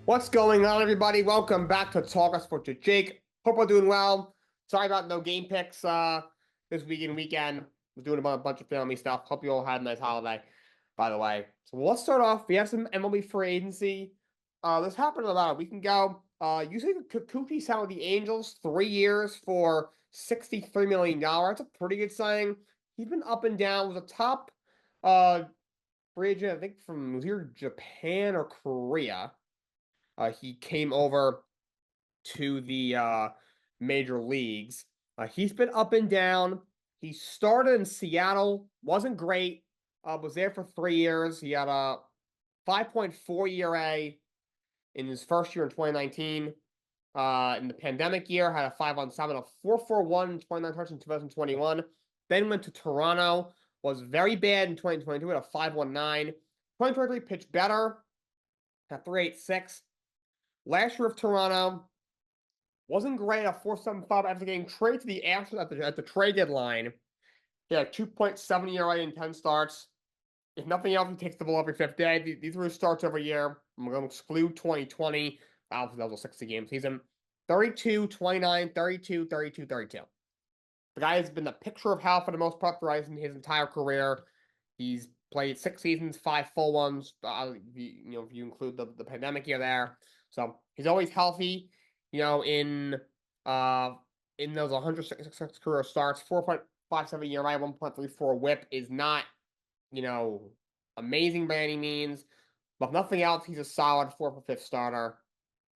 What's going on, everybody? Welcome back to Talkin Sports with Jake. Hope we're doing well. Sorry about no game picks this weekend. Was doing a bunch of family stuff. Hope you all had a nice holiday, by the way. So let's start off. We have some MLB free agency. This happened about a week ago. You see Kikuchi signed with the Angels 3 years for $63 million. That's a pretty good signing. He's been up and down. Was a top free agent, I think, from either Japan or Korea. He came over to the major leagues. He's been up and down. He started in Seattle, wasn't great. Was there for 3 years. He had a 5.4 ERA in his first year in 2019. In the pandemic year, had a 5.17, a 4.41 in 29 starts in 2021. Then went to Toronto, was very bad in 2022 at a 5.19. 2023 pitched better at 3.86. Last year of Toronto wasn't great at 4.75 after getting traded to the Astros at the trade deadline. He had 2.7 ERA in 10 starts. If nothing else, he takes the ball every fifth day. These were his starts every year. I'm going to exclude 2020. Obviously, that was a 60-game season. 32, 29, 32, 32, 32. The guy has been the picture of health for the most part for his entire career. He's played 6 seasons, 5 full ones. If you include the pandemic year there. So he's always healthy. In those 166 career starts, 4.57 ERA, 1.34 WHIP is not, amazing by any means. But if nothing else, he's a solid 4th or 5th starter.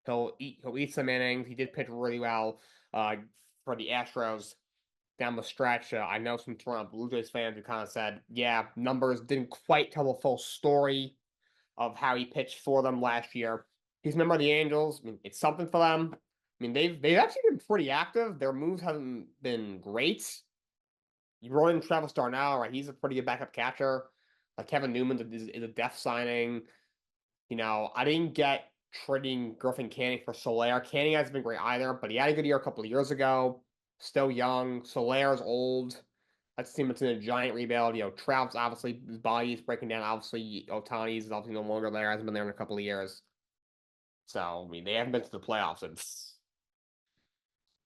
He'll eat some innings. He did pitch really well for the Astros down the stretch. I know some Toronto Blue Jays fans who kind of said, yeah, numbers didn't quite tell the full story of how he pitched for them last year. He's a member of the Angels. I mean, it's something for them. I mean, they've actually been pretty active. Their moves haven't been great. You roll in Travis Darnell, right? He's a pretty good backup catcher. Kevin Newman is a depth signing. I didn't get trading Griffin Canning for Soler. Canning hasn't been great either, but he had a good year a couple of years ago. Still young. Soler's old. That team that's in a giant rebuild. Trout's obviously, his body is breaking down. Obviously, Ohtani's is obviously no longer there. Hasn't been there in a couple of years. So, I mean, they haven't been to the playoffs in a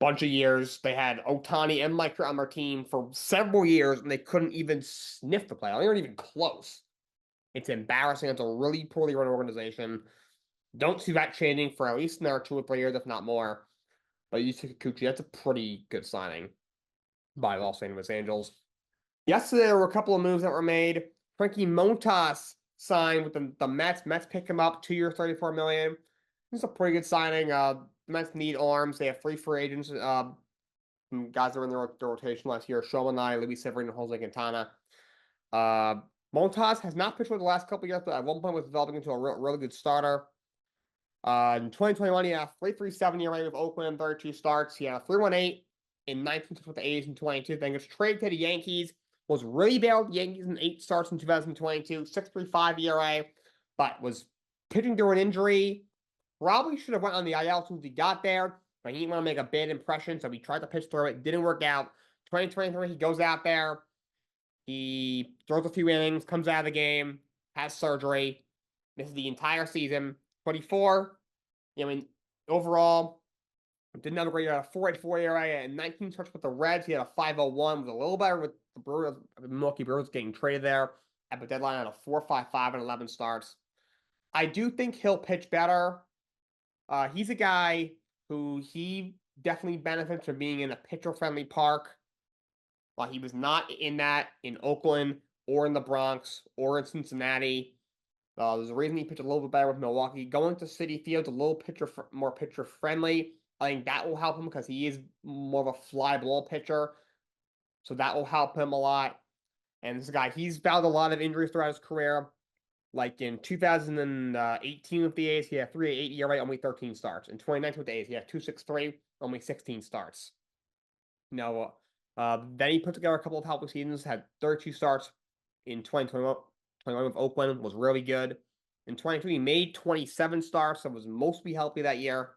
bunch of years. They had Ohtani and Mike Trout on their team for several years, and they couldn't even sniff the playoffs. They weren't even close. It's embarrassing. It's a really poorly run organization. Don't see that changing for at least another 2 or 3 years, if not more. But Yusei Kikuchi, that's a pretty good signing by Los Angeles Angels. Yesterday, there were a couple of moves that were made. Frankie Montas signed with the Mets. Mets pick him up, 2 years, $34 million. This is a pretty good signing. The Mets need arms. They have 3 free agents. Guys that were in their rotation last year: Shomanai, Luis Severino, and Jose Quintana. Montas has not pitched for the last couple of years, but at one point was developing into a really good starter. In 2021, he had a 3.37 ERA with Oakland, 32 starts. He had a 3.18 in 19 with the A's in 22. Then gets traded to the Yankees. Was really bad with the Yankees in 8 starts in 2022. 6.35 ERA, but was pitching through an injury. Probably should have went on the IL as soon as he got there, but he didn't want to make a bad impression, so he tried to pitch through it. Didn't work out. 2023, he goes out there. He throws a few innings, comes out of the game, has surgery. This is the entire season. 24, overall, didn't have a great year. A 4.84 ERA and 19 starts with the Reds. He had a 5.01. Was a little better with the Brewers. The Milwaukee Brewers getting traded there at the deadline at a 4.55 and 11 starts. I do think he'll pitch better. He's a guy who he definitely benefits from being in a pitcher-friendly park. While he was not in that in Oakland or in the Bronx or in Cincinnati. There's a reason he pitched a little bit better with Milwaukee. Going to Citi Field's a little more pitcher-friendly. I think that will help him because he is more of a fly ball pitcher. So that will help him a lot. And this guy, he's battled a lot of injuries throughout his career. Like in 2018 with the A's, he had 3.8 ERA, only 13 starts. In 2019 with the A's, he had 2.63, only 16 starts. Then he put together a couple of healthy seasons, had 32 starts in 2021 with Oakland, was really good. In 2022, he made 27 starts, so was mostly healthy that year.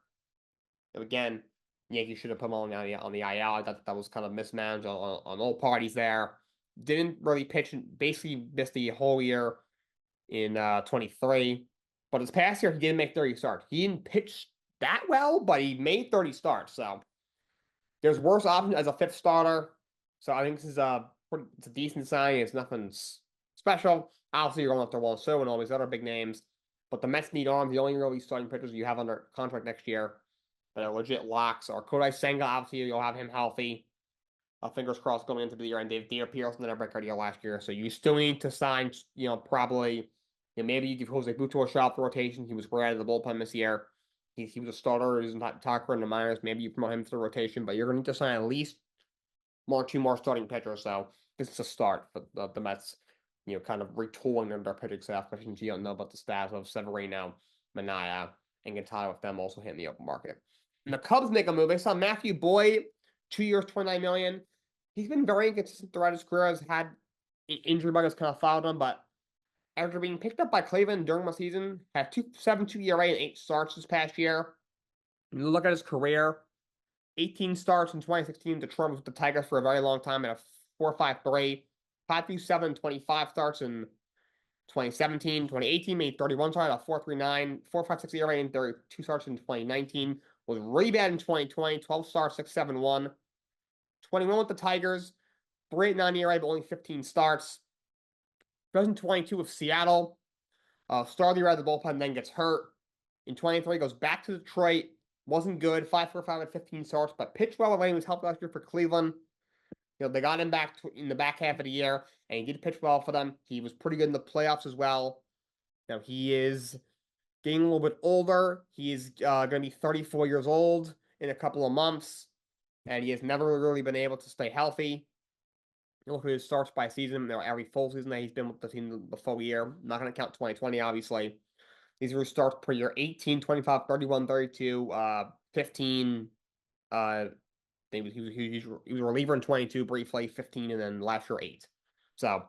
And again, Yankees should have put him on the IL. I thought that was kind of mismanaged on all parties there. Didn't really pitch, and basically missed the whole year in 23. But this past year, he didn't make 30 starts. He didn't pitch that well, but he made 30 starts. So there's worse options as a fifth starter. So I think this is it's a decent sign. It's nothing special. Obviously, you're going after Walso and all these other big names. But the Mets need arms. The only really starting pitchers you have under contract next year that are legit locks are Kodai Senga. Obviously, you'll have him healthy. Fingers crossed going into the year. And Dave Pearson did a record deal last year. So you still need to sign, probably, maybe you give Jose Buto a shot for rotation. He was great out of the bullpen this year. He was a starter. He was not talker in the minors. Maybe you promote him to the rotation, but you're going to need to sign at least two more starting pitchers. So this is a start for the Mets, kind of retooling their pitching staff, especially since you don't know about the staff of Severino, Manaya, and Gentile with them also hitting the open market. And the Cubs make a move. They saw Matthew Boyd, 2 years, $29 million. He's been very inconsistent throughout his career. Has had injury bugs kind of followed him, but after being picked up by Cleveland during the season, had 2.72 ERA and 8 starts this past year. You look at his career, 18 starts in 2016. Detroit was with the Tigers for a very long time at a 4.53. 5.27, 25 starts in 2017. 2018 made 31 starts at a 4.39. 4.56 ERA and 32 starts in 2019. Was really bad in 2020. 12 starts, 6.71. 21 with the Tigers. 3.89 ERA, but only 15 starts. 2022 with Seattle. Started the year out of the bullpen, then gets hurt. In 23, goes back to Detroit. Wasn't good. 5.45 at 15 starts, but pitched well when he was helped last year for Cleveland. They got him back in the back half of the year, and he did pitch well for them. He was pretty good in the playoffs as well. Now, he is getting a little bit older. He is going to be 34 years old in a couple of months, and he has never really been able to stay healthy. You look at his starts by season, every full season that he's been with the team the full year. I'm not going to count 2020, obviously. These are his starts per year: 18, 25, 31, 32, 15. He was a reliever in 22 briefly, 15, and then last year 8. So,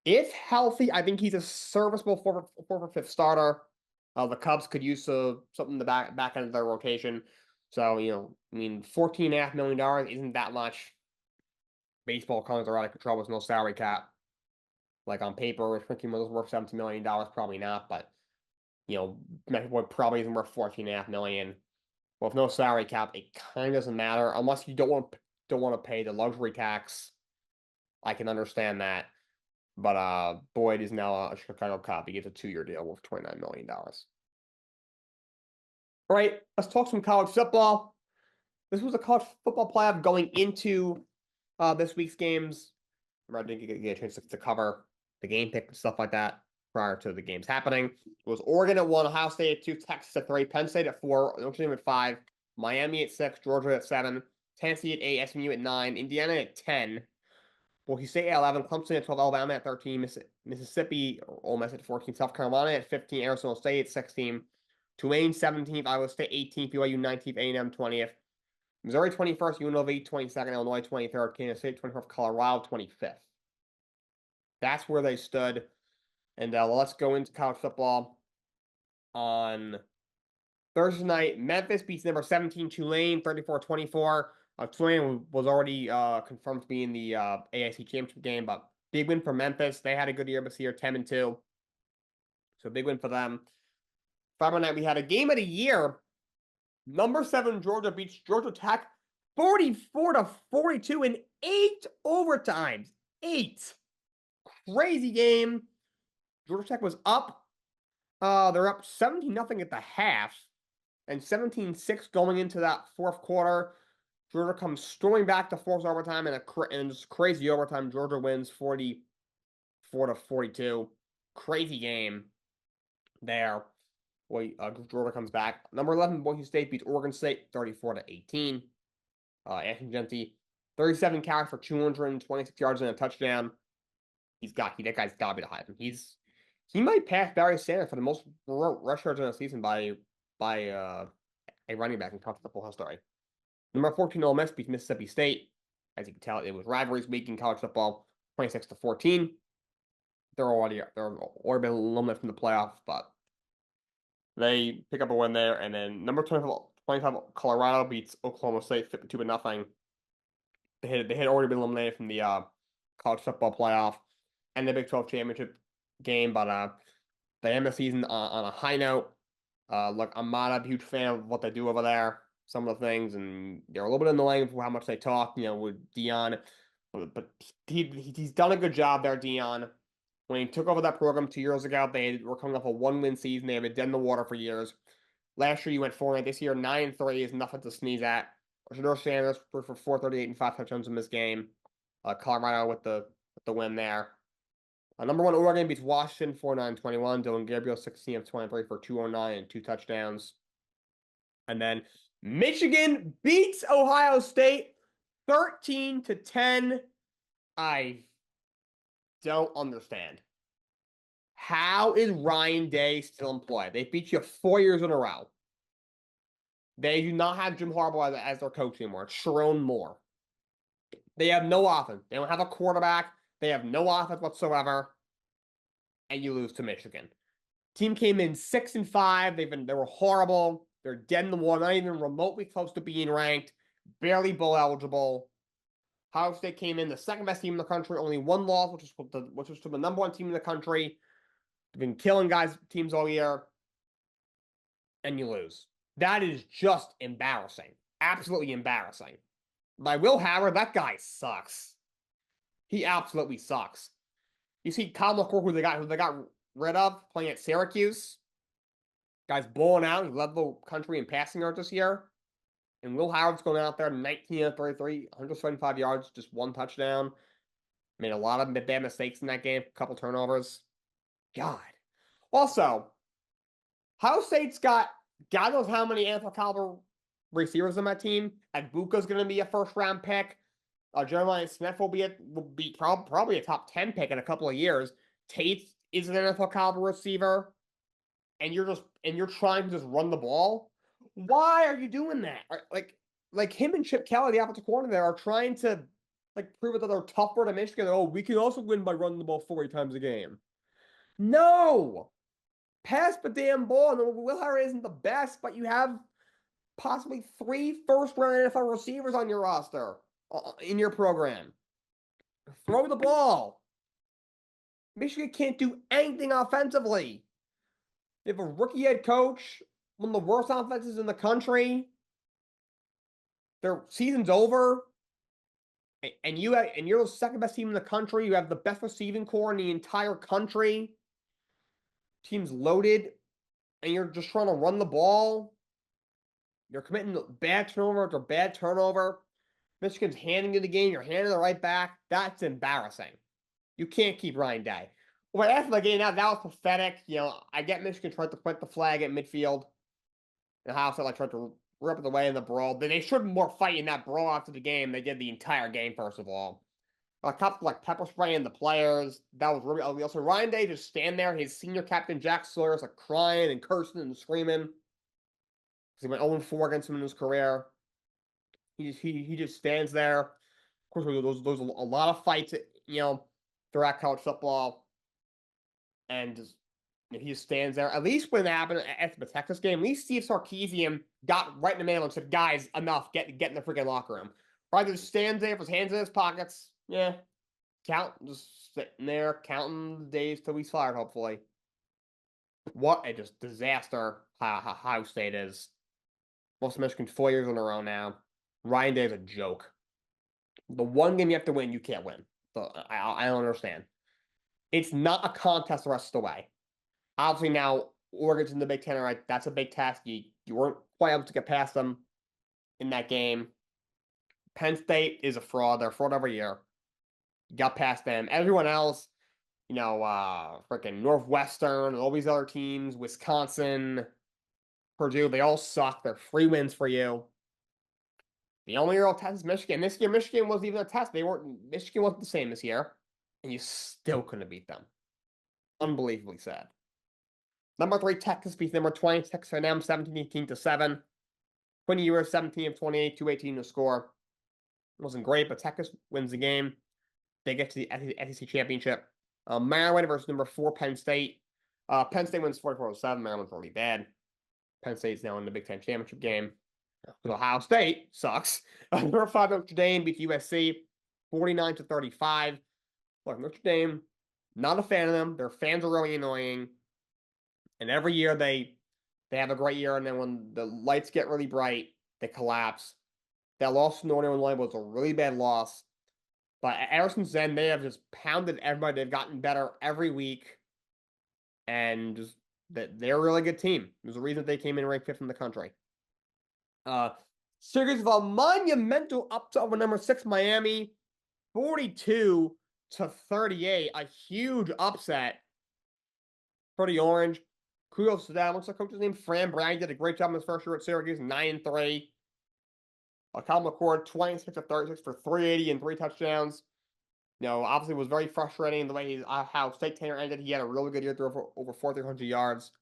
if healthy, I think he's a serviceable 4 for 5th starter. The Cubs could use something in the back end of their rotation. So, $14.5 million isn't that much. Baseball cards are out of control with no salary cap. Like on paper, if Ricky was worth $17 million, probably not, but Matthew probably isn't worth $14.5 million. Well, with no salary cap, it kind of doesn't matter unless you don't want to pay the luxury tax. I can understand that, but Boyd is now a Chicago Cub. He gets a 2-year deal worth $29 million. All right, let's talk some college football. This was a college football playoff going into this week's games. I didn't get a chance to cover the game pick and stuff like that prior to the games happening. It was Oregon at 1, Ohio State at 2, Texas at 3, Penn State at 4, Notre Dame at 5, Miami at 6, Georgia at 7, Tennessee at 8, SMU at 9, Indiana at 10, Boise State at 11, Clemson at 12, Alabama at 13, Mississippi, Ole Miss at 14, South Carolina at 15, Arizona State at 16, Tulane 17th, Iowa State 18th, BYU 19th, A&M 20th, Missouri 21st, UNLV 22nd, Illinois 23rd, Kansas State 24th, Colorado 25th. That's where they stood. And let's go into college football. On Thursday night, Memphis beats number 17 Tulane 34-24. Tulane was already confirmed to be in the AIC championship game, but big win for Memphis. They had a good year this year, 10-2. So big win for them. Friday night, we had a game of the year. Number 7 Georgia beats Georgia Tech 44-42 in 8 overtimes. 8. Crazy game. Georgia Tech was up. They're up 17-0 at the half and 17-6 going into that fourth quarter. Georgia comes storming back to force overtime and just crazy overtime. Georgia wins 44-42. Crazy game there. Georgia comes back. Number 11 Boise State beats Oregon State 34-18. Anthony Genti, 37 carries for 226 yards and a touchdown. That guy's got to be the Heisman. He might pass Barry Sanders for the most rush yards in a season by a running back in college football history. Number 14 Ole Miss beats Mississippi State. As you can tell, it was rivalries week in college football, 26-14. They're already been eliminated from the playoff, but they pick up a win there. And then number 25 Colorado beats Oklahoma State 52-0. They had already been eliminated from the college football playoff and the Big 12 championship game, but They end the season on a high note. Look, I'm not a huge fan of what they do over there. Some of the things, and they're a little bit annoying for how much they talk, with Dion. But he's done a good job there, Dion. When he took over that program 2 years ago, they were coming off a 1-win season. They have been dead in the water for years. Last year, you went 4-9. This year, 9-3 is nothing to sneeze at. Shador Sanders for 438 and 5 touchdowns in this game. Colorado with the win there. Number 1, Oregon beats Washington 49-21. Dylan Gabriel 16 of 23 for 209 and 2 touchdowns. And then Michigan beats Ohio State 13-10. I don't understand. How is Ryan Day still in play? They beat you 4 years in a row. They do not have Jim Harbaugh as their coach anymore. It's Sharon Moore. They have no offense. They don't have a quarterback. They have no offense whatsoever. And you lose to Michigan. Team came in 6-5. They were horrible. They're dead in the water, not even remotely close to being ranked. Barely bowl eligible. Ohio State came in the second best team in the country. Only one loss, which was to the number 1 team in the country. They've been killing teams all year. And you lose. That is just embarrassing. Absolutely embarrassing. By Will Howard, that guy sucks. He absolutely sucks. You see Kyle McCord, who they got rid of, playing at Syracuse. Guy's blowing out. He led the country in passing yards this year. And Will Howard's going out there 19 of 33, 175 yards, just 1 touchdown. Made a lot of bad mistakes in that game, a couple turnovers. God. Also, Ohio State's got God knows how many NFL caliber receivers on that team. Agbuka's going to be a first-round pick. Jeremiah Smith will be probably a top 10 pick in a couple of years. Tate is an NFL caliber receiver, and you're trying to just run the ball. Why are you doing that? Like him and Chip Kelly, the offensive coordinator, are trying to prove that they're tougher to Michigan. Oh, we can also win by running the ball 40 times a game. No, pass the damn ball. No, Will Howard isn't the best, but you have possibly 3 first-round NFL receivers on your roster in your program. Throw the ball. Michigan can't do anything offensively. They have a rookie head coach, one of the worst offenses in the country. Their season's over. And you're the second best team in the country. You have the best receiving core in the entire country. Team's loaded, and you're just trying to run the ball. You're committing bad turnover after bad turnover. Michigan's handing you the game. You're handing it right back. That's embarrassing. You can't keep Ryan Day. Well, after the game, that was pathetic. I get Michigan tried to plant the flag at midfield. And Ohio State tried to rip it away in the brawl. They should have more fight in that brawl after the game. They did the entire game, first of all. A couple pepper spraying the players. That was really ugly. Also, Ryan Day just stand there. His senior captain, Jack Sawyer's crying and cursing and screaming. Because he went 0-4 against him in his career. He just stands there. Of course, there's a lot of fights, throughout college football. And he just stands there. At least when it happened after the Texas game, at least Steve Sarkisian got right in the middle and said, guys, enough. Get in the freaking locker room. Ryder just stands there with his hands in his pockets. Yeah. Just sitting there, counting the days till he's fired, hopefully. What a just disaster Ohio State is. Most of Michigan 4 years in a row now. Ryan Day is a joke. The one game you have to win, you can't win. So I don't understand. It's not a contest the rest of the way. Obviously now, Oregon's in the Big Ten, all right? That's a big test. You weren't quite able to get past them in that game. Penn State is a fraud. They're a fraud every year. You got past them. Everyone else, freaking Northwestern and all these other teams, Wisconsin, Purdue, they all suck. They're free wins for you. The only real test is Michigan. This year, Michigan wasn't even a test. Michigan wasn't the same this year. And you still couldn't beat them. Unbelievably sad. Number 3, Texas beats number 20, Texas A&M 17-18-7. 20 years, 17 of 28, 218 to score. It wasn't great, but Texas wins the game. They get to the SEC championship. Maryland versus number 4, Penn State. Penn State wins 44-7. Maryland's really bad. Penn State's now in the Big Ten championship game. Ohio State sucks. Number 5, Notre Dame beats USC 49-35. Look, Notre Dame, not a fan of them. Their fans are really annoying. And every year they have a great year, and then when the lights get really bright, they collapse. That loss to Northern Illinois was a really bad loss. But ever since then, they have just pounded everybody. They've gotten better every week. And just they're a really good team. There's a reason they came in ranked 5th in the country. Series of a monumental upset over number 6 Miami, 42-38. A huge upset for the Orange. Kudos to that. Looks like coach's name Fran Brown did a great job in his first year at Syracuse, 9-3. Cal McCord, 26-36 for 380 and 3 touchdowns. You know, obviously it was very frustrating the way how state tenure ended. He had a really good year, through over 4,300 yards.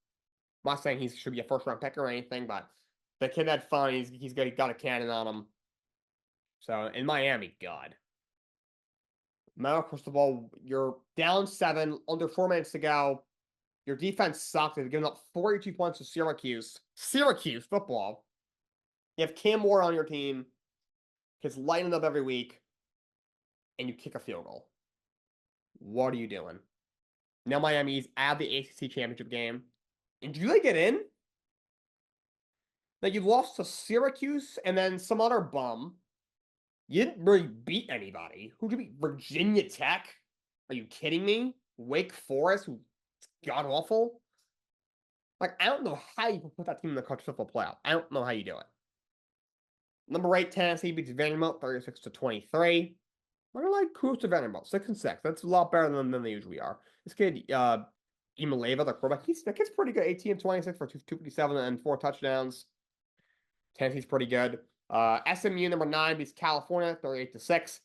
I'm not saying he should be a first-round pick or anything, but the kid had fun. He's got a cannon on him. So, in Miami, God. Now, first of all, you're down 7, under 4 minutes to go. Your defense sucks. They've given up 42 points to Syracuse. Syracuse football. You have Cam Moore on your team. He's lighting up every week. And you kick a field goal. What are you doing? Now Miami's out of the ACC championship game. And do they get in? Now you lost to Syracuse and then some other bum. You didn't really beat anybody. Who'd you beat? Virginia Tech? Are you kidding me? Wake Forest, who's god awful? Like, I don't know how you put that team in the college football playoff. I don't know how you do it. Number 8, Tennessee beats Vanderbilt 36-23. I like kudos to Vanderbilt, 6-6. That's a lot better than they usually are. This kid, Imaleva, the quarterback, that kid's pretty good. 18-26 for 257 and 4 touchdowns. Tennessee's pretty good. SMU, number 9, beats California 38-6.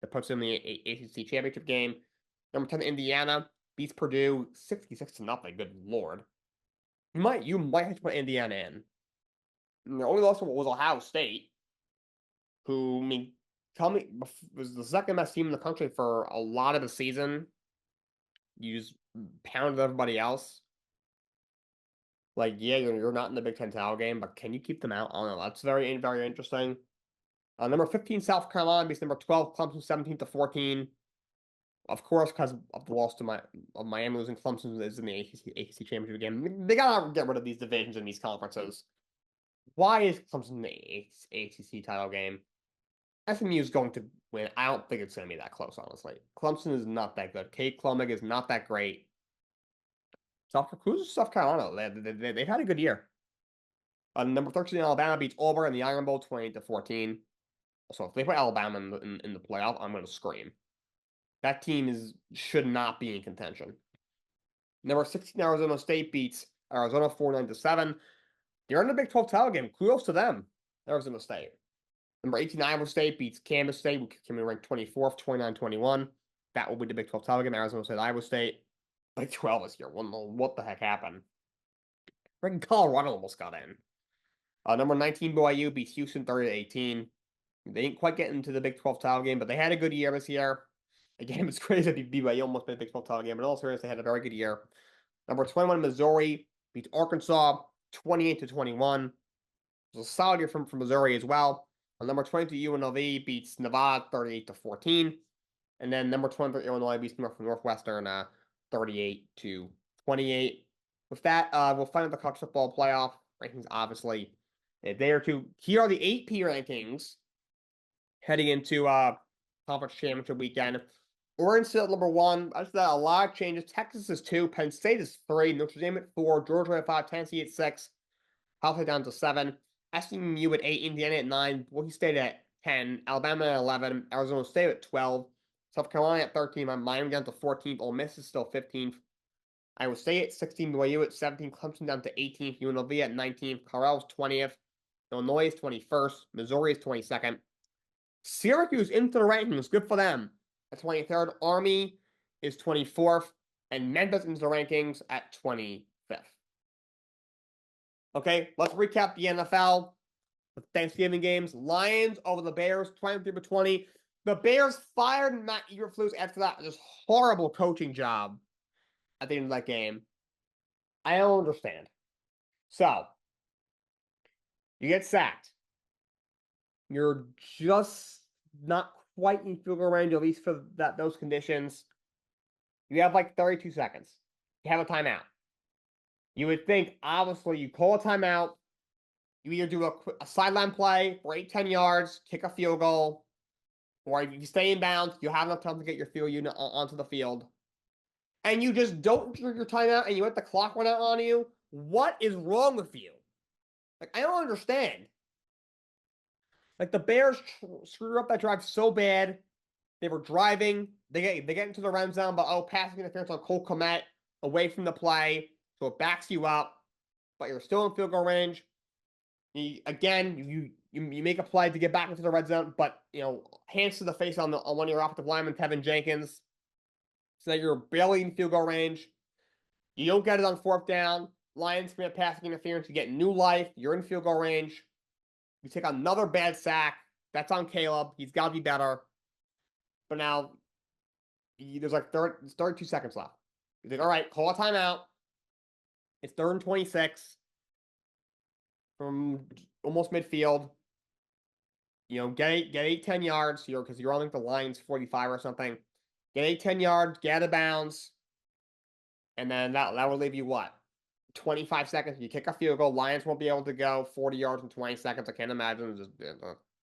That puts them in the ACC championship game. Number 10, Indiana beats Purdue 66-0. Good lord. You might have to put Indiana in. And the only loss was Ohio State, who, I mean, was the second best team in the country for a lot of the season. You just pounded everybody else. Like, yeah, you're not in the Big Ten title game, but can you keep them out? I don't know. That's very, very interesting. Number 15, South Carolina beats number 12, Clemson, 17-14. Of course, because of the loss to Miami losing, Clemson is in the ACC championship game. They gotta get rid of these divisions in these conferences. Why is Clemson in the ACC title game? SMU is going to win. I don't think it's going to be that close, honestly. Clemson is not that good. Kate Klumig is not that great. South Carolina, they've had a good year. Number 13, Alabama beats Auburn in the Iron Bowl 28-14. So if they put Alabama in the playoff, I'm going to scream. That team should not be in contention. Number 16, Arizona State beats Arizona 49-7. They're in the Big 12 title game. Kudos to them, Arizona State. Number 18, Iowa State beats Kansas State, which came in ranked 24th, 29-21. That will be the Big 12 title game. Arizona State, Iowa State. Big 12 this year. What the heck happened? Freaking Colorado almost got in. Number 19, BYU beats Houston 30-18. They didn't quite get into the Big 12 title game, but they had a good year this year. Again, it's crazy that BYU almost made the Big 12 title game, but in all seriousness, they had a very good year. Number 21, Missouri beats Arkansas 28-21. It was a solid year from Missouri as well. Number 22, UNLV beats Nevada 38-14. And then number 23, Illinois beats Northwestern 38-28. With that, we'll find out the college football playoff rankings, obviously, in a day or two. Here are the AP rankings heading into conference championship weekend. Oregon State at number 1. I just a lot of changes. Texas is 2. Penn State is 3. Notre Dame at 4. Georgia at 5. Tennessee at 6. Cal down to 7. SMU at 8. Indiana at 9. Boise State at 10. Alabama at 11. Arizona State at 12. South Carolina at 13. Miami down to 14th. Ole Miss is still 15th. Iowa State at 16. BYU at 17. Clemson down to 18th. UNLV at 19th. Colorado's 20th. Illinois is 21st. Missouri is 22nd. Syracuse into the rankings. Good for them. At 23rd. Army is 24th. And Memphis into the rankings at 25th. Okay, let's recap the NFL. The Thanksgiving games. Lions over the Bears, 23-20. The Bears fired Matt Eberflus after that just horrible coaching job at the end of that game. I don't understand. So, you get sacked. You're just not quite in field goal range, at least for those conditions. You have like 32 seconds. You have a timeout. You would think, obviously, you call a timeout. You either do a sideline play for 8, 10 yards, kick a field goal, or if you stay in bounds, you have enough time to get your field unit onto the field. And you just don't do your timeout and you let the clock run out on you. What is wrong with you? Like, I don't understand. Like, the Bears screw up that drive so bad. They were driving. They get into the red zone, but passing interference on Cole Kmet away from the play. So it backs you up, but you're still in field goal range. You make a play to get back into the red zone, but hands to the face on one of your offensive linemen, Tevin Jenkins, so that you're barely in field goal range. You don't get it on 4th down. Lions commit passing interference. You get new life. You're in field goal range. You take another bad sack. That's on Caleb. He's got to be better. But now there's like 32 seconds left. He's like, all right, call a timeout. It's 3rd and 26 from almost midfield. Get 8, 10 yards, because you're on like the Lions 45 or something. Get 8, 10 yards, get out of bounds. And then that will leave you what? 25 seconds. You kick a field goal. Lions won't be able to go 40 yards in 20 seconds. I can't imagine.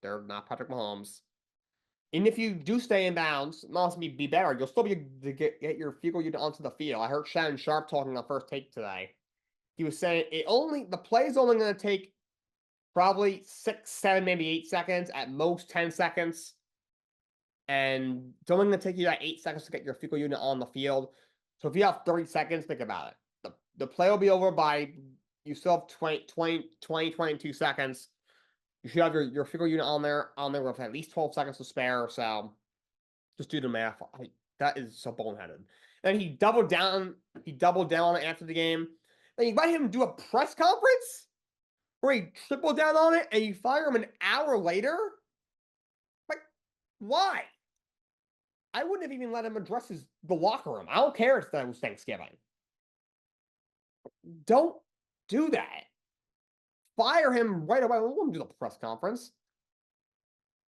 They're not Patrick Mahomes. And if you do stay in bounds, it must be better. You'll still be able to get your field goal unit onto the field. I heard Shannon Sharp talking on First Take today. He was saying the play is only going to take probably 6, 7, maybe 8 seconds, at most 10 seconds. And it's only going to take you that 8 seconds to get your field goal unit on the field. So if you have 30 seconds, think about it. The play will be over by, you still have 22 seconds. You should have your field goal unit on there with at least 12 seconds to spare. So just do the math. That is so boneheaded. And he doubled down on it after the game. Then you let him do a press conference where he tripled down on it, and you fire him an hour later? Like, why? I wouldn't have even let him address the locker room. I don't care if that was Thanksgiving. Don't do that. Fire him right away. We won't do the press conference.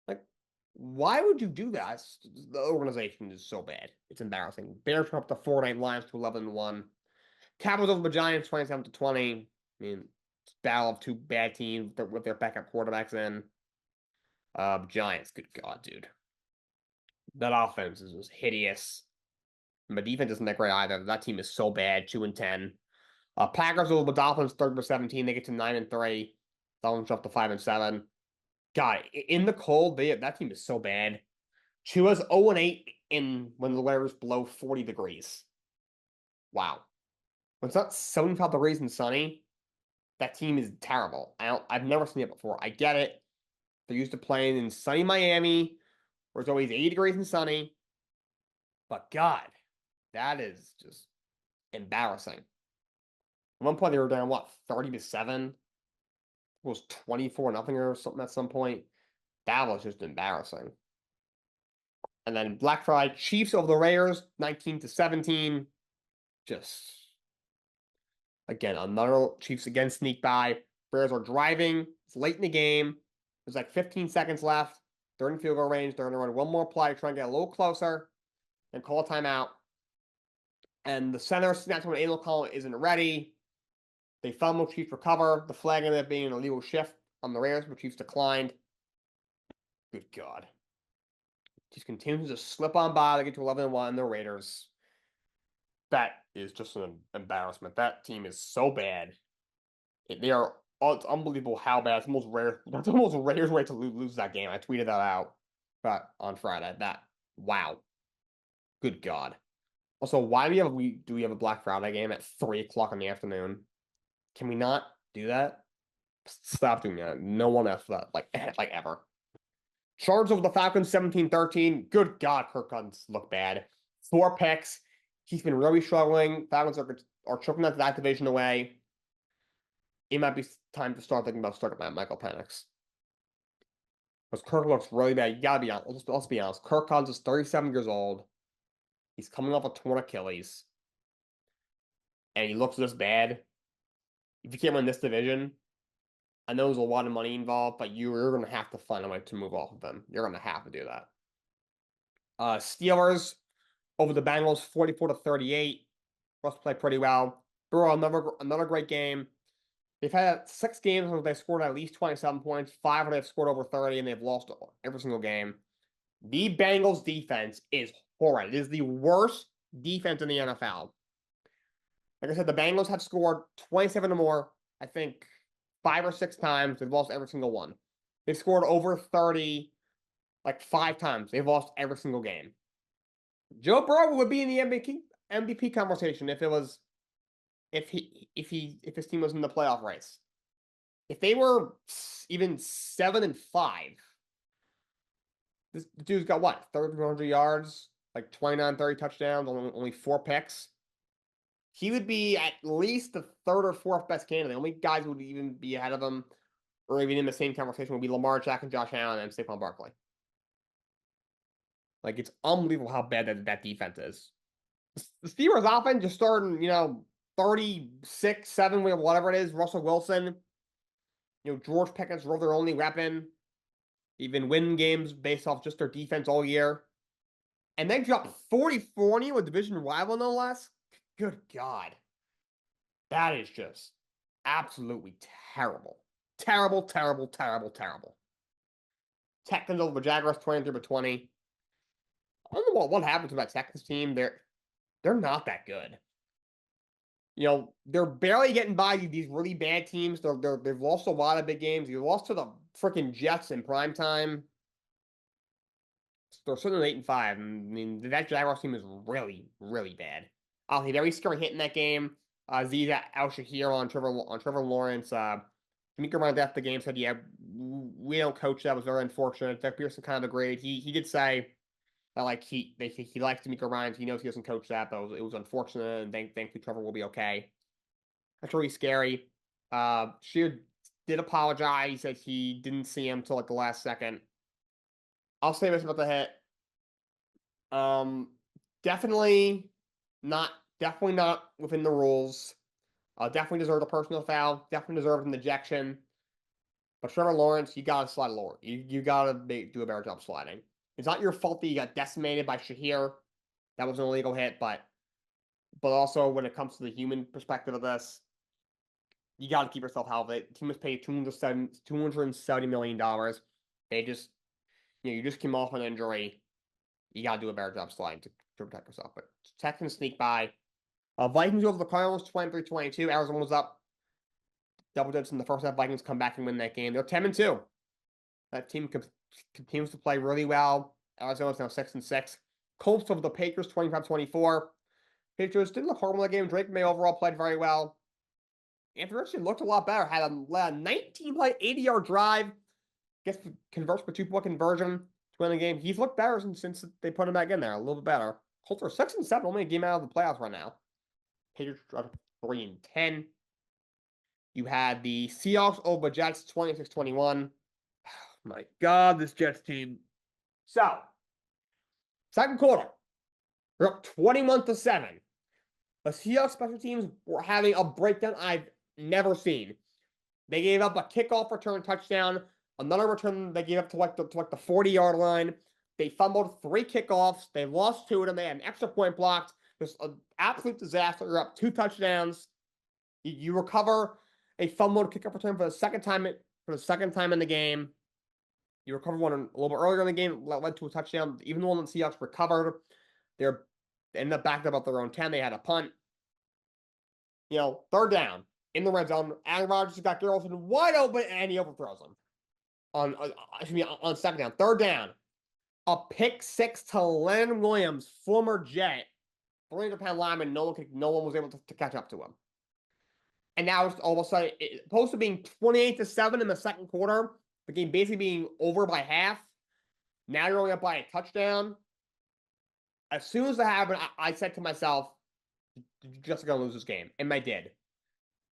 Like, why would you do that? The organization is so bad. It's embarrassing. Bears up the 4-9 Lions to 11-1. Capitals over the Giants 27-20. I mean, it's battle of two bad teams with their backup quarterbacks in. Giants, good God, dude. That offense is just hideous. My defense isn't that great either. That team is so bad, 2-10. Packers over the Dolphins, 30-17. They get to 9-3. Dolphins up to 5-7. God, in the cold, that team is so bad. Chua's 0-8 when the weather's below 40 degrees. Wow. When it's not 75 degrees and sunny, that team is terrible. I've never seen it before. I get it. They're used to playing in sunny Miami, where it's always 80 degrees and sunny. But God, that is just embarrassing. At one point, they were down, 30-7? It was 24-0 or something at some point. That was just embarrassing. And then Black Friday, Chiefs over the Raiders, 19-17. Just, again, another Chiefs again sneak by. Bears are driving. It's late in the game. There's like 15 seconds left. They're in field goal range. They're going to run one more play, try and get a little closer, and call a timeout. And the center snatch when anal call isn't ready. They fumble, Chiefs recover. The flag ended up being an illegal shift on the Raiders, but Chiefs declined. Good God. Just continues to slip on by. They get to 11-1. The Raiders. That is just an embarrassment. That team is so bad. It's unbelievable how bad. It's almost rare. That's almost Raiders' way to lose that game. I tweeted that out on Friday. Wow. Good God. Also, why do we have a Black Friday game at 3:00 in the afternoon? Can we not do that? Stop doing that. No one asked for that, like ever. Chargers over the Falcons, 17-13. Good God, Kirk Cousins look bad. 4 picks. He's been really struggling. Falcons are choking that division away. It might be time to start thinking about starting Michael Penix. Because Kirk looks really bad. You gotta be honest. Let's be honest. Kirk Cousins is 37 years old. He's coming off a torn Achilles. And he looks this bad. If you can't win this division, I know there's a lot of money involved, but you're going to have to find a way to move off of them. You're going to have to do that. Steelers over the Bengals, 44-38. Russ played pretty well. Burrow, another great game. They've had 6 games where they've scored at least 27 points, 5 where they've scored over 30, and they've lost every single game. The Bengals defense is horrid. It is the worst defense in the NFL. Like I said, the Bengals have scored 27 or more, I think 5 or 6 times. They've lost every single one. They've scored over 30 like 5 times. They've lost every single game. Joe Burrow would be in the MVP conversation if his team was in the playoff race. If they were even 7-5, this dude's got what, 300 yards, like 29, 30 touchdowns, only 4 picks. He would be at least the 3rd or 4th best candidate. The only guys who would even be ahead of him, or even in the same conversation, would be Lamar Jackson, Josh Allen, and Saquon Barkley. Like, it's unbelievable how bad that defense is. The Steelers offense just starting, 36, 7, whatever it is. Russell Wilson, George Pickens were their only weapon. Even win games based off just their defense all year. And then dropped 40-40 with division rival, no less. Good God. That is just absolutely terrible. Terrible, terrible, terrible, terrible. Texans over the Jaguars 23-20. I don't know what happened to that Texans team. They're not that good. They're barely getting by these really bad teams. They've lost a lot of big games. You lost to the freaking Jets in prime time. They're sitting at 8-5. I mean, that Jaguars team is really, really bad. Obviously, very scary hit in that game. Azeez Al-Shahir on Trevor Lawrence. D'Amico Ryan after the game said, "Yeah, we don't coach. That was very unfortunate." Doug Pearson kind of agreed. He did say that he likes D'Amico Ryan. He knows he doesn't coach that, but it was unfortunate. And thankfully Trevor will be okay. That's really scary. Shear did apologize. He said he didn't see him till the last second. I'll say this about the hit. Definitely not within the rules. Definitely deserved a personal foul. Definitely deserved an ejection. But Trevor Lawrence, you gotta slide lower. You gotta do a better job sliding. It's not your fault that you got decimated by Shahir. That was an illegal hit, but also when it comes to the human perspective of this, you got to keep yourself healthy. The team was paid $270 million. They just, you just came off an injury. You got to do a better job sliding to protect yourself. But Texans sneak by. Vikings over the Cardinals 23-22. Arizona was up double digits in the first half. Vikings come back and win that game. They're 10-2. That team continues to play really well. Arizona's now 6-6. Colts over the Patriots 25-24. Patriots didn't look horrible in that game. Drake May overall played very well. Anthony Richardson looked a lot better. Had a 19-play, 80-yard drive. Gets converts for 2-point conversion to win the game. He's looked better since they put him back in there. A little bit better. Colts are 6-7, only a game out of the playoffs right now. Patriots are 3-10. You had the Seahawks over Jets 26-21. Oh my God, this Jets team. So, second quarter, we're up 21-7. The Seahawks special teams were having a breakdown I've never seen. They gave up a kickoff return touchdown, another return they gave up to the 40-yard line. They fumbled 3 kickoffs. They lost 2 of them. They had an extra point blocked. Just an absolute disaster. You're up 2 touchdowns. You recover a fumbled kickoff return for the second time in the game. You recovered one a little bit earlier in the game, led to a touchdown. Even the one that the Seahawks recovered, they ended up backed up at their own 10. They had a punt. Third down in the red zone. Aaron Rodgers got Garrelson wide open, and he overthrows him. On second down. Third down. A pick 6 to Leonard Williams, former Jet, 300-pound lineman. No one was able to catch up to him. And now it's all of a sudden, opposed to being 28-7 in the second quarter, the game basically being over by half. Now you're only up by a touchdown. As soon as that happened, I said to myself, "You're just going to lose this game." And they did.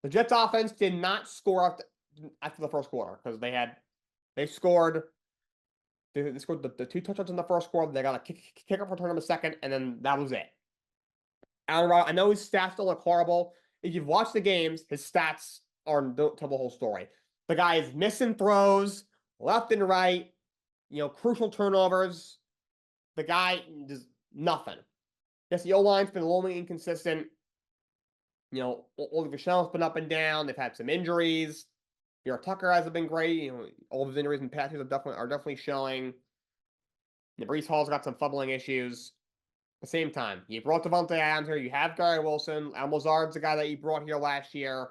The Jets offense did not score after the first quarter because they scored the 2 touchdowns in the first quarter. They got a kickoff return in the second, and then that was it. Aaron Rodgers, I know his stats don't look horrible. If you've watched the games, his stats don't tell the whole story. The guy is missing throws left and right, crucial turnovers. The guy does nothing. Yes, the O-line's been a little inconsistent. Oldie Michelle's been up and down. They've had some injuries. Tucker hasn't been great. All of his injuries and patches are definitely showing. Brees Hall's got some fumbling issues. At the same time, you brought Devontae Adams here. You have Gary Wilson. Al Lazard's the guy that you brought here last year.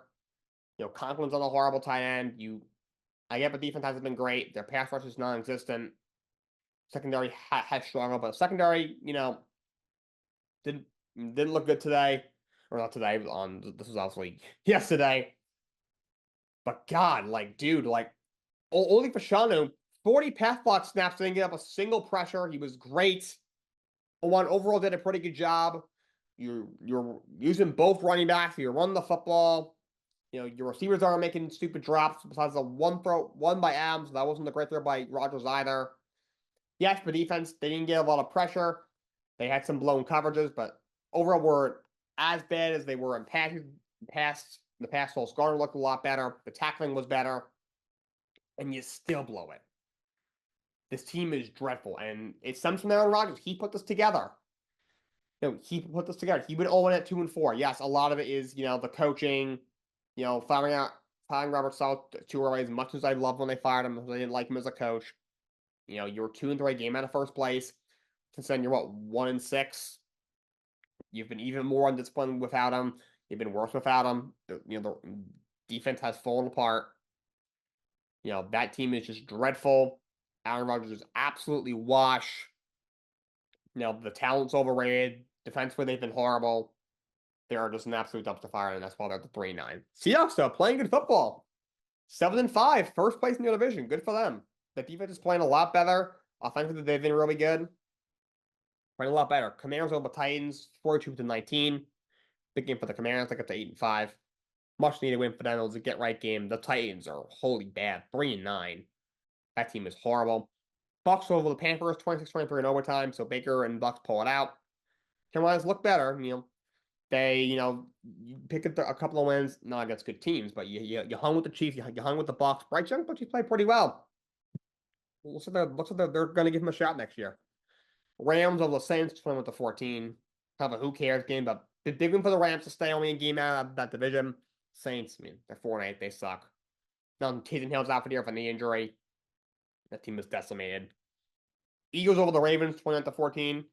Conklin's on a horrible tight end. I get the defense hasn't been great. Their pass rush is non-existent. Secondary has struggled, but secondary, didn't look good today. Or not today. This was obviously yesterday. But God, dude, Oli Fashanu, 40 pass block snaps, didn't get up a single pressure. He was great. One overall did a pretty good job. You're using both running backs. You're running the football. Your receivers aren't making stupid drops. Besides the one by Adams, that wasn't a great throw by Rodgers either. Yes, the defense, they didn't get a lot of pressure. They had some blown coverages, but overall were as bad as they were in pass. The pass Sauce Gardner looked a lot better. The tackling was better. And you still blow it. This team is dreadful. And it stems from Aaron Rodgers. He put this together. He put this together. He would win at 2-4. Yes, a lot of it is, the coaching, firing Robert Saleh too early. As much as I loved when they fired him, I didn't like him as a coach. You were 2-3 game out of first place. Since then, you're 1-6. You've been even more undisciplined without him. You've been worse without him. The defense has fallen apart. That team is just dreadful. Aaron Rodgers is absolutely wash. The talent's overrated. Defensively, they've been horrible. They are just an absolute dumpster fire, and that's why they're at the 3-9. Seahawks, though, playing good football. 7-5, first place in the division. Good for them. The defense is playing a lot better. Offensively, they've been really good. Playing a lot better. Commanders over the Titans, 42-19. Big game for the Commanders. They got to 8-5. Much needed win for them. It was a get-right game. The Titans are wholly bad. 3-9. That team is horrible. Bucks over the Panthers, 26-23 in overtime. So Baker and Bucks pull it out. Carolina's look better. They, you pick a couple of wins, not against good teams, but you hung with the Chiefs. You hung with the Bucks. Bryce Young, but you played pretty well. Looks like they're going to give him a shot next year. Rams over the Saints, 21-14. Kind of a who cares game, but the big win for the Rams to stay only in game out of that division. Saints, they're 4-8. They suck. Now Taysom Hill's out for the year for knee injury. That team is decimated. Eagles over the Ravens, 29-14.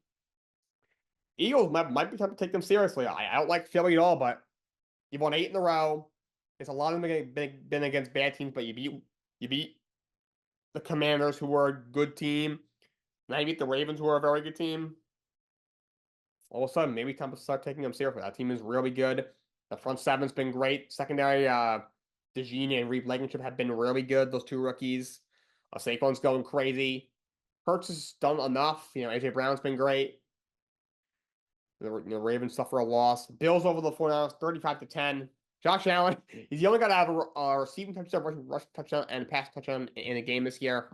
Eagles might be time to take them seriously. I don't like Philly at all, but you've won 8 in a row. It's a lot of them been against bad teams, but you beat the Commanders, who were a good team. Now you beat the Ravens, who are a very good team. All of a sudden, maybe time to start taking them seriously. That team is really good. The front seven's been great. Secondary, DeGene and Reed Blankenship have been really good. Those two rookies. Saquon's going crazy. Hurts has done enough. AJ Brown's been great. The Ravens suffer a loss. Bills over the 49ers, 35-10. Josh Allen, he's the only guy to have a receiving touchdown, rush touchdown, and a pass touchdown in a game this year.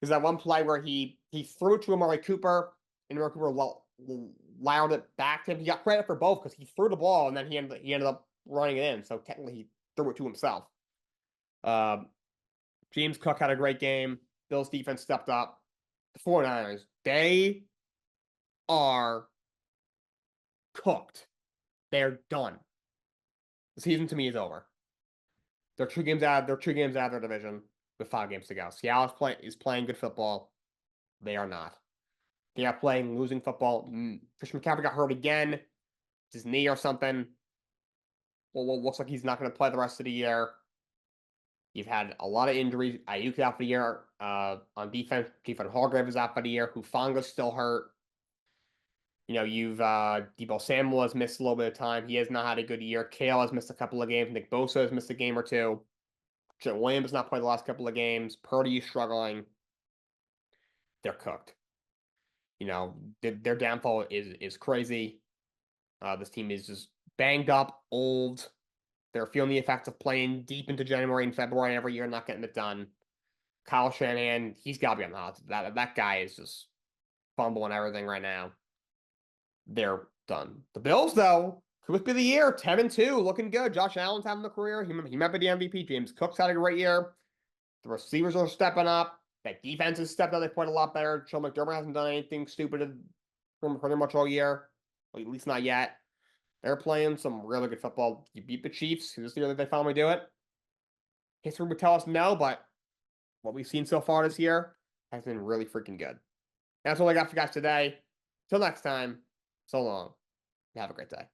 There's that one play where he threw it to Amari Cooper, and Amari Cooper allowed it back to him. He got credit for both because he threw the ball, and then he ended up running it in. So technically, he threw it to himself. James Cook had a great game. Bills defense stepped up. The 49ers, they are cooked. They're done. The season to me is over. They're 2 games out of their division with 5 games to go. Seattle is playing good football. They are not. They are playing losing football. Christian McCaffrey got hurt again. It's his knee or something. Well, looks like he's not going to play the rest of the year. You've had a lot of injuries. Ayuk out for the year. On defense, Kiefer Hargrave is out for the year. Hufanga's still hurt. You've Deebo Samuel has missed a little bit of time. He has not had a good year. Kale has missed a couple of games. Nick Bosa has missed a game or two. Trent Williams has not played the last couple of games. Purdy is struggling. They're cooked. Their downfall is crazy. This team is just banged up, old. They're feeling the effects of playing deep into January and February every year, not getting it done. Kyle Shanahan, he's got to be on the hot. That guy is just fumbling everything right now. They're done. The Bills, though, could be the year. 10-2, looking good. Josh Allen's having a career. He might be the MVP. James Cook's had a great year. The receivers are stepping up. That defense has stepped up. They played a lot better. Sean McDermott hasn't done anything stupid from pretty much all year. Well, at least not yet. They're playing some really good football. You beat the Chiefs. This year that they finally do it. History would tell us no, but what we've seen so far this year has been really freaking good. That's all I got for you guys today. Till next time, so long. Have a great day.